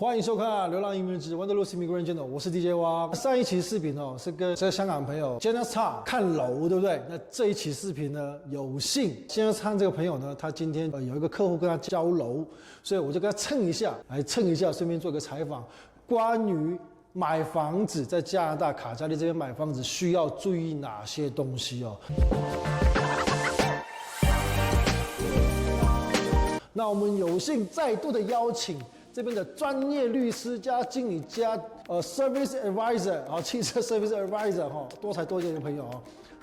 欢迎收看《流浪移民之 Wanderlust Immigrant Channel》，我是 DJ 汪。上一期视频是跟这个香港朋友 Jenna Chan 看楼，对不对？那这一期视频呢，有幸 Jenna Chan 这个朋友呢，他今天有一个客户跟他交楼，所以我就跟他蹭一下，顺便做个采访，关于买房子在加拿大卡加利这边买房子需要注意哪些东西哦。那我们有幸再度的邀请这边的专业律师加经理加service advisor 汽车 service advisor 多才多艺的朋友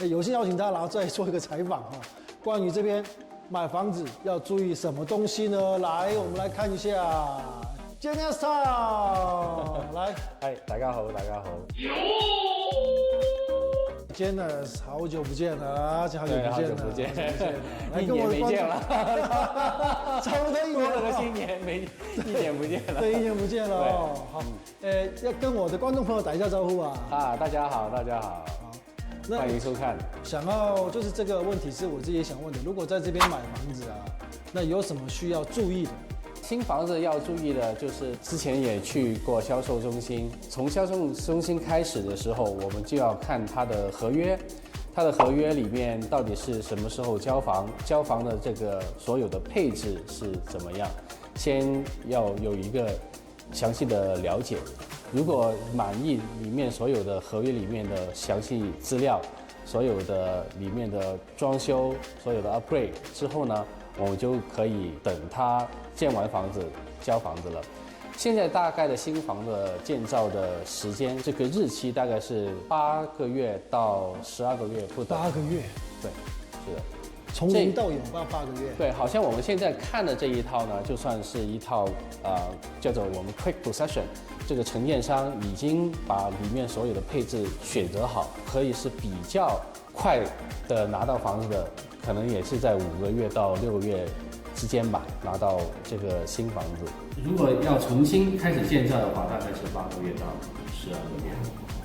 有幸邀请他，然后再做一个采访关于这边买房子要注意什么东西呢？来，我们来看一下 Jenna Chan 来，嗨，大家好Jenna， 好久不见了，好久不见，一年没见了，差不多一年了，新年一年不见了，对，一年不见了哦。好，要跟我的观众朋友打一下招呼啊。大家好，欢迎收看。想要就是这个问题是我自己也想问的，如果在这边买房子那有什么需要注意的？新房子要注意的就是之前也去过销售中心，从销售中心开始的时候，我们就要看它的合约，它的合约里面到底是什么时候交房，交房的这个所有的配置是怎么样，先要有一个详细的了解。如果满意里面所有的合约里面的详细资料，所有的里面的装修，所有的 upgrade 之后呢，我们就可以等它建完房子交房子了。现在大概的新房的建造的时间，这个日期大概是8个月到12个月不等。8个月？对，是的。从零到有8个月。对，好像我们现在看的这一套呢，就算是一套叫做我们 Quick Possession， 这个承建商已经把里面所有的配置选择好，可以是比较快的拿到房子的，可能也是在5个月到6个月之间吧，拿到这个新房子。如果要重新开始建造的话，大概是8个月到12个月。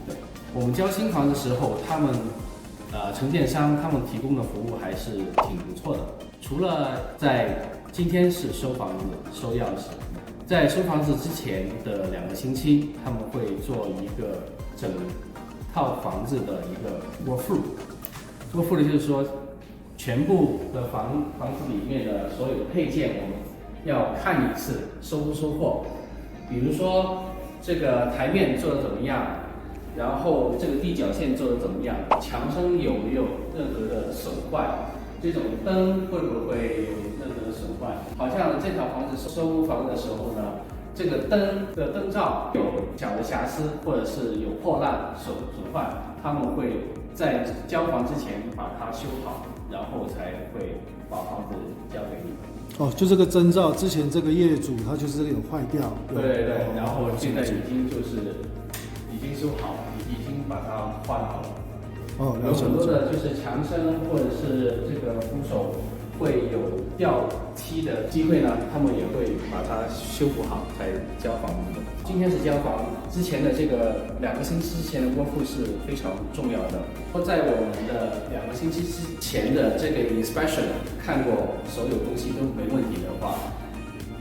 对，我们交新房的时候，他们承建商他们提供的服务还是挺不错的。除了在今天是收房子、收钥匙，在收房子之前的2个星期，他们会做一个整套房子的一个 walkthrough。walkthrough 就是说，全部的房子里面的所有的配件，我们要看一次收不收货。比如说这个台面做的怎么样，然后这个地脚线做的怎么样，墙身有没有任何的损坏，这种灯会不会有任何的损坏。好像这套房子收房的时候呢，这个灯的灯罩有小的瑕疵，或者是有破烂损坏，他们会在交房之前把它修好，然后才会把房子交给你。就这个征兆，之前这个业主他就是这个有坏掉。对，然后现在已经修好，已经把它换好了。有很多的就是墙身或者是这个扶手会有掉漆的机会呢，他们也会把它修补好才交房子的。今天是交房，之前的这个2个星期之前的walkthrough是非常重要的。在我们的2个星期之前的这个 inspection 看过所有东西都没问题的话，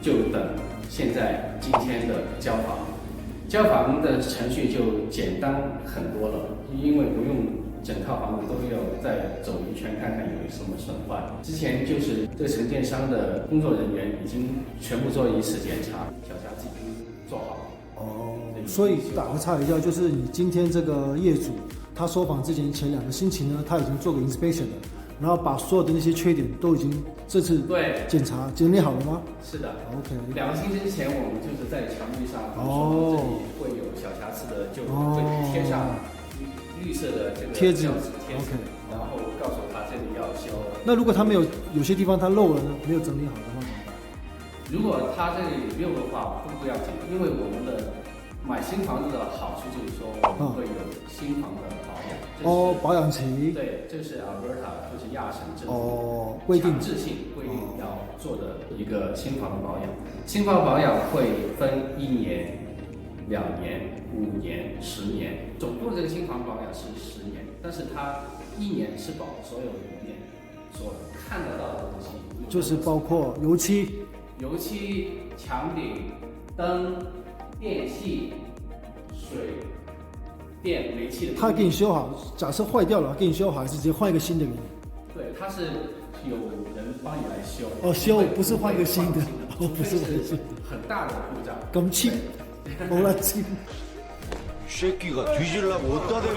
就等今天的交房。交房的程序就简单很多了，因为不用整套房子都要再走一圈看看有什么损坏。之前就是这个承建商的工作人员已经全部做一次检查，小瑕疵已经做好了。所以打个岔一下，就是你今天这个业主他收房之前2个星期呢，他已经做过 inspection 了，然后把所有的那些缺点都已经这次检查整理好了吗？是的。OK。2个星期之前我们就是在墙壁上，这里会有小瑕疵的，就会贴上绿色的这个贴纸，然后告诉他这里要修。那如果他有些地方他漏了呢，没有整理好的话怎么办？如果他这里没有的话，不要紧，因为我们的买新房子的好处就是说，我们会有新房的保养。保养期。对，这是 Alberta 就是亚省政府规定要做的一个新房的保养。新房保养会分1年、2年、5年、10年，总共这个新房保养是10年，但是它1年是保所有里面所看得到的东西，就是包括油漆、墙顶、灯，电器、水电、煤气的。他给你修好，假设坏掉了，给你修好，还是直接换一个新的给你？对，它是有人帮你来修。哦，修不是换一个新的，哦，不是换一个新的。很大的故障。咁cheap，好啦cheap。 새끼가 뒤질라고 어디다 대고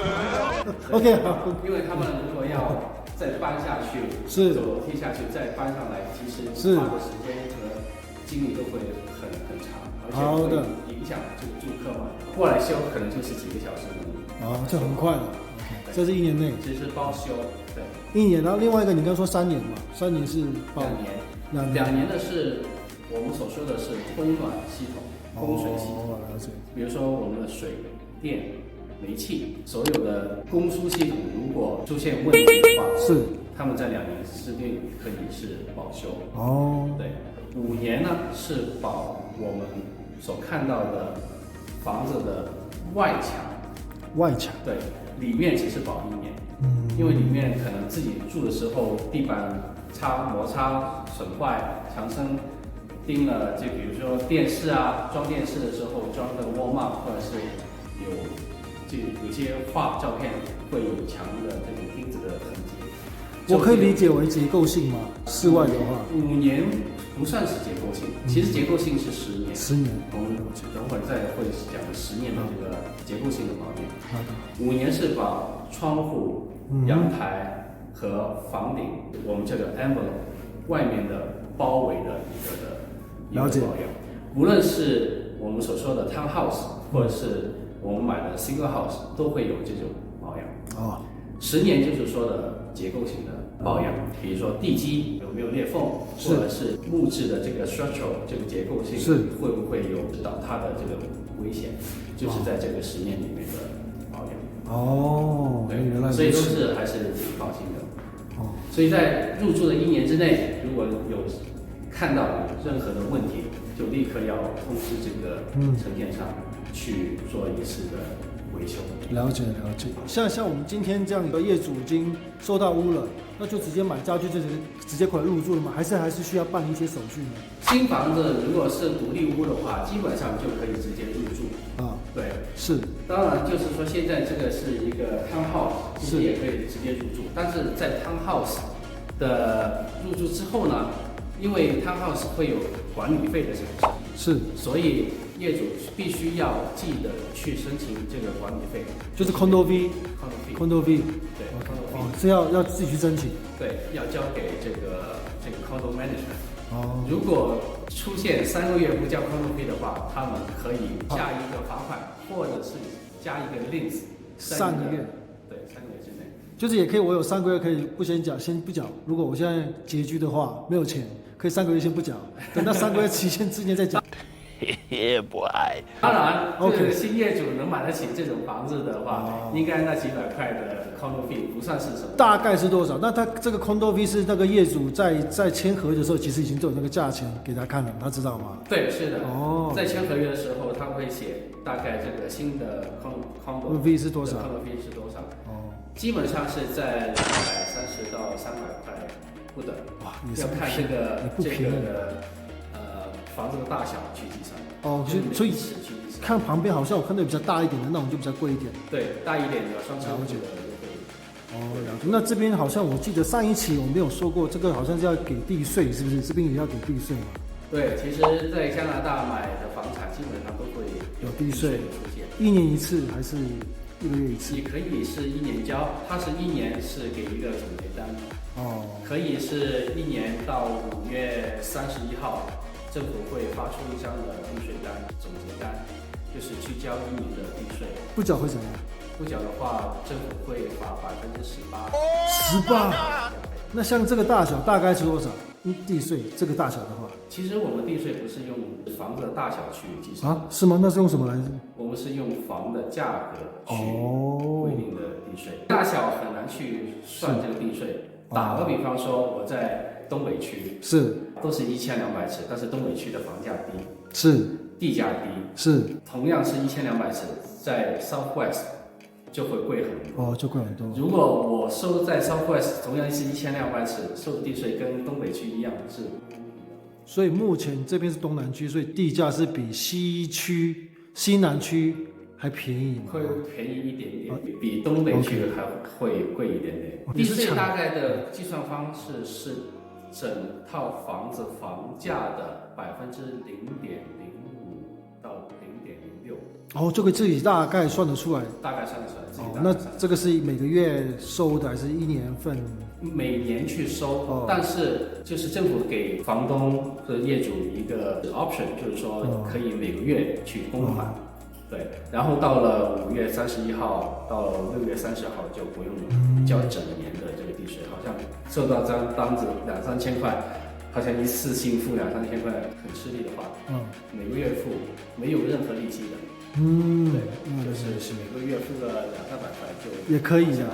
OK， 好。因为他们如果要再搬下去，是走楼梯下去，再搬上来，其实是花的时间和精力都会很长，而且好的会影响这个住客嘛。过来修可能就是几个小时而已。哦，这很快了。OK， 这是1年内。其实包修，对1年，然后另外一个你刚说3年嘛，3年是包，2年。2年的是我们所说的是供暖系统、供水系统。哦，了解。比如说我们的水电、煤气，所有的供输系统如果出现问题的话，是他们在2年之内可以是保修。哦，对，5年呢是保我们所看到的房子的外墙，外墙。对，里面只是保1年，因为里面可能自己住的时候地板摩擦损坏，墙身钉了，就比如说电视啊，装电视的时候装的wall mount，或者是有些照片会有墙的这种钉子的痕迹。我可以理解为结构性吗？室外的话，5年不算是结构性，其实结构性是10年。10年。我们等会儿再会讲10年的这个结构性的保养。好的。 5年是保窗户、阳台和房顶，我们叫做 envelope 外面的包围的一个了解保养。无论是我们所说的 townhouse， 或者是我们买的 single house， 都会有这种保养。哦。10年就是说的结构性的保养，比如说地基有没有裂缝，或者是木质的这个 structural 这个结构性会不会有倒塌的这个危险，就是在这个10年里面的保养。哦，对，原来所以都是还是挺放心的。哦，所以在入住的1年之内，如果有看到有任何的问题，就立刻要通知这个承建商去做一次的维修。了解了解。像我们今天这样的业主已经收到屋了，那就直接买家具就直接过来入住了吗？还是需要办一些手续呢？新房子如果是独立屋的话，基本上就可以直接入住。啊，对，是。当然就是说现在这个是一个 townhouse， 其实也可以直接入住，但是在 townhouse 的入住之后呢，因为 townhouse 会有管理费的产生，是，所以业主必须要记得去申请这个管理费，就是 condo fee， condo fee， 对 condo fee， 哦，是要自己去申请，对，要交给这个 condo management。哦，如果出现3个月不交 condo fee 的话，他们可以加一个罚款，或者是加一个 lease， 3个月，对，3个月之内，就是也可以，我有3个月可以不先缴，先不缴。如果我现在拮据的话，没有钱，可以3个月先不缴，等到3个月期限之间再缴。当然，这 OK 个新业主能买得起这种房子的话，应该那几百块的 condo fee 不算是什么。大概是多少？那他这个 condo fee 是那个业主在签合约的时候，其实已经都有那个价钱给他看了，他知道吗？对，是的。哦，在签合约的时候，他会写大概这个新的 condo fee 是多少 ？condo fee 是多少？哦，基本上是在230到300块不等。哇，也是要看不便宜不这便宜个的房子的大小去计算。哦，所以看旁边好像我看到比较大一点的那种就比较贵一点。对，大一点的双层的就会。哦，了解。那这边好像我记得上一期我们有说过，这个好像是要给地税，是不是？这边也要给地税嘛？对，其实，在加拿大买的房产基本上都会有地税出现。1年一次还是1个月一次？也可以是1年交，它是1年是给一个总结单。哦，可以是1年到5月31号，政府会发出一张的地税单总结单，就是去交1年的地税。不缴会怎样？不缴的话，政府会罚18%。18？那像这个大小大概是多少？地税这个大小的话，其实我们地税不是用房子的大小去计算啊？是吗？那是用什么来？我们是用房的价格去哦规定的地税，大小很难去算这个地税。打个比方说，我在东北区是都是1200尺，但是东北区的房价低，是地价低，是，同样是1200尺，在 Southwest 就会贵很多。哦，就贵很多。如果我收在 Southwest 同样是1200尺，收的地税跟东北区一样是。所以目前这边是东南区，所以地价是比西区西南区还便宜吗？会便宜一点点，比东北区还会贵一点点。地税大概的计算方式是整套房子房价的0.05%到0.06%。哦，这个自己大概算得出来。大概算得出来。自己哦，那大概算得出来这个是每个月收的还是一年份？每年去收，但是就是政府给房东和业主一个 option， 就是说可以每个月去公款。对，然后到了5月31号到6月30号就不用交整年的这个地税，好像收到张单子2、3千块，好像一次性付2、3千块很吃力的话，每个月付没有任何利息的，对，就是每个月付个200-300块就也可以的，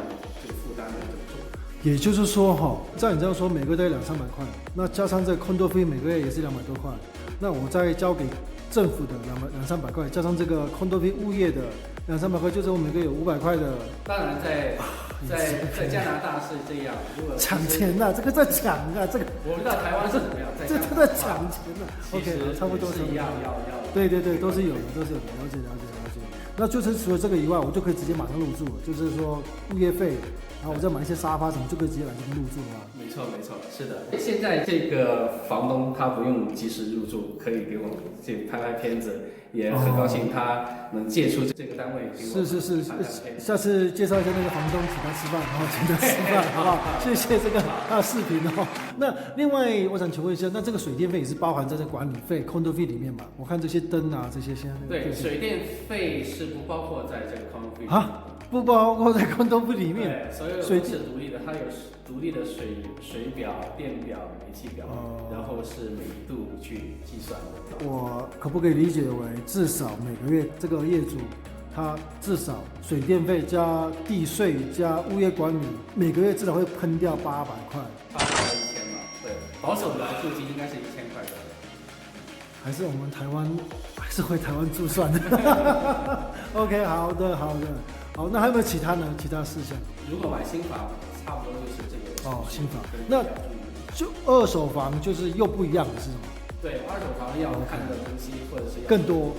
就负担了这么重。也就是说哈，照你这样说，每个月大概200-300块，那加上这个 condo 费每个月也是200多块，那我再交给政府的200-300块，加上这个 condo 费物业的200-300块，就是我每个月有500块的。当然在加拿大是这样，如果抢钱呐，这个在抢啊，这个我不知道台湾是怎么样，这在抢钱呐。OK， 差不多是一样，要。对，都是有的，了解。那就是除了这个以外，我就可以直接马上入住了，就是说物业费，然后我再买一些沙发什么，就可以直接来这边入住了。没错，是的。现在这个房东他不用及时入住，可以给我们去拍片子，也很高兴他能借出这个单位给我们。是，下次介绍一下那个房东，请他吃饭，然后请他吃饭，好不好？谢谢这个视频哦。那另外我想请问一下，那这个水电费也是包含在这管理费、condo 费里面吗？我看这些灯啊，这些现在对，水电费是不包括在这个 condo 费啊，不包括在 condo 费里面。对，所有都是独立的，它有独立的水表、电表、煤气表，然后是每度去计算的。我可不可以理解为，至少每个月这个业主他至少水电费加地税加物业管理，每个月至少会喷掉800块，800到1000吧。对，保守的来估计应该是1000块左右。还是我们台湾，还是回台湾住算的。OK， 好的，好，那还有没有其他事项？如果买新房，差不多就是这个。新房，那就二手房就是又不一样的是什么？对，二手房要看的东西或者是更多。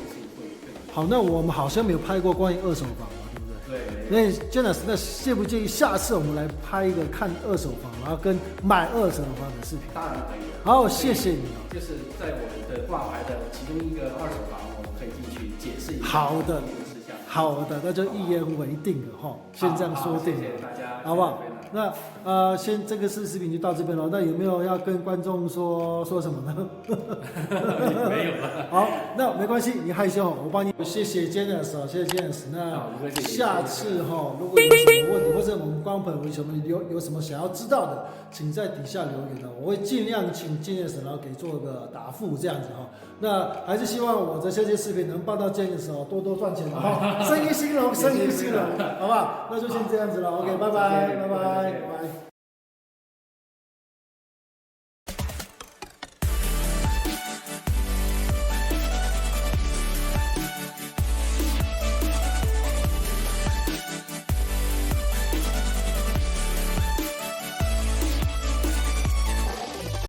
好，那我们好像没有拍过关于二手房嘛，对不对？对。那 Janice， 那介不介意下次我们来拍一个看二手房，然后跟买二手房的视频？当然可以。好，谢谢你。就是在我们的挂牌的其中一个二手房，我们可以进去解释一下。好的，那就一言为定了哈，先这样说定了，谢谢大家，好不好？那先这个视频就到这边了。那有没有要跟观众说什么呢？没有了。好，那没关系，你害羞，我帮你。谢谢 Janice 哦，谢谢 Janice。那下次哈，如果有什么问题，或者我们观众朋友有什么想要知道的，请在底下留言我会尽量请 Janice 然后给做个答复这样子哈。那还是希望我的这些视频能帮到 Janice 多多赚钱哈，生意兴隆，好不好？那就先这样子了 ，OK， 拜拜。